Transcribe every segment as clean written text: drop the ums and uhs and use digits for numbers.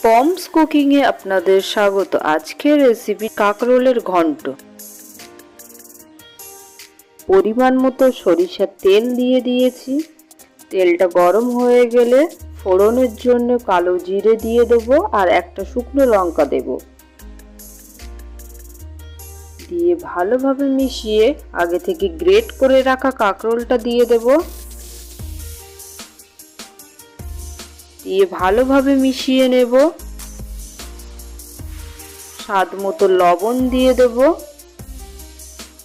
পমস কুকিংয়ে আপনাদের স্বাগত। আজকের রেসিপি কাঁকরোলের ঘন্ট। পরিমাণ মতো সরিষার তেল দিয়ে দিয়েছি। তেলটা গরম হয়ে গেলে ফোড়নের জন্য কালো জিরে দিয়ে দেবো আর একটা শুকনো লঙ্কা দেব। দিয়ে ভালোভাবে মিশিয়ে আগে থেকে গ্রেট করে রাখা কাঁকরোলটা দিয়ে দেব। দিয়ে ভালোভাবে মিশিয়ে নেব। স্বাদ মতো লবণ দিয়ে দেব,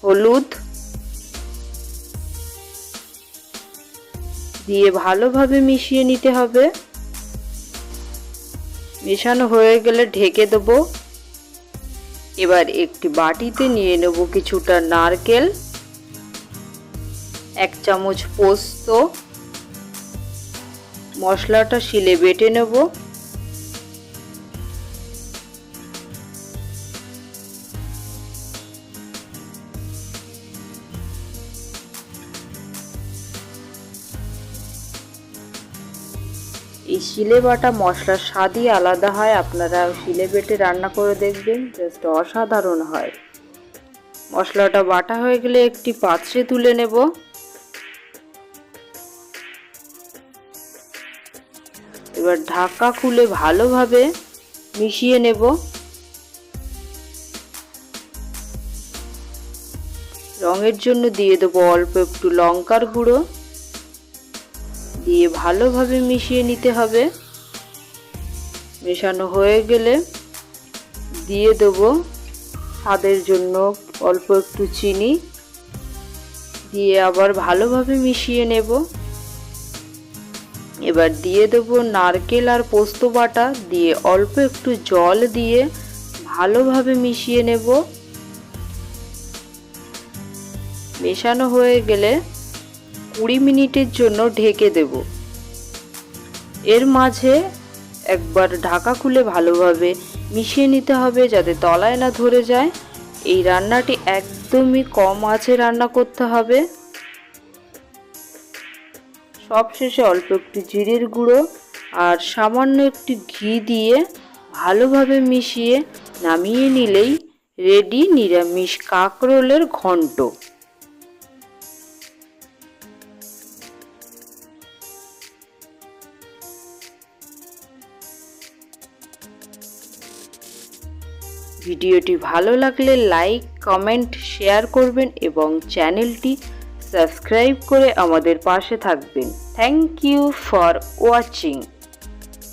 হলুদ দিয়ে ভালোভাবে মিশিয়ে নিতে হবে। মেশানো হয়ে গেলে ঢেকে দেব। এবার একটি বাটিতে নিয়ে নেব কিছুটা নারকেল, 1 চামচ পোস্ত, মশলাটা শিলে বেটে নেব। এই শিলে বাটা মশলার স্বাদই আলাদা হয়। আপনারা শিলে বেটে রান্না করে দেখবেন, জাস্ট অসাধারণ হয়। মশলাটা বাটা হয়ে গেলে একটি পাত্রে তুলে নেব। এবার ঢাকা খুলে ভালোভাবে মিশিয়ে নেব। রঙের জন্য দিয়ে দেবো অল্প একটু লঙ্কার গুঁড়ো, দিয়ে ভালোভাবে মিশিয়ে নিতে হবে। মেশানো হয়ে গেলে দিয়ে দেবো স্বাদের জন্য অল্প একটু চিনি, দিয়ে আবার ভালোভাবে মিশিয়ে নেব। এবার দিয়ে দেবো নারকেল আর পোস্ত বাটা, দিয়ে অল্প একটু জল দিয়ে ভালোভাবে মিশিয়ে নেব। মেশানো হয়ে গেলে 20 মিনিটের জন্য ঢেকে দেব। এর মাঝে একবার ঢাকা খুলে ভালোভাবে মিশিয়ে নিতে হবে যাতে তলায় না ধরে যায়। এই রান্নাটি একদমই কম আঁচে রান্না করতে হবে। সবশেষে অল্প একটু জিরের গুঁড়ো আর সামান্য একটু ঘি দিয়ে ভালোভাবে মিশিয়ে নামিয়ে নিলেই রেডি নিরামিষ কাঁকরোলের ঘন্ট। ভিডিওটি ভালো লাগলে লাইক, কমেন্ট, শেয়ার করবেন এবং চ্যানেলটি সাবস্ক্রাইব করে আমাদের পাশে থাকবেন। Thank you for watching.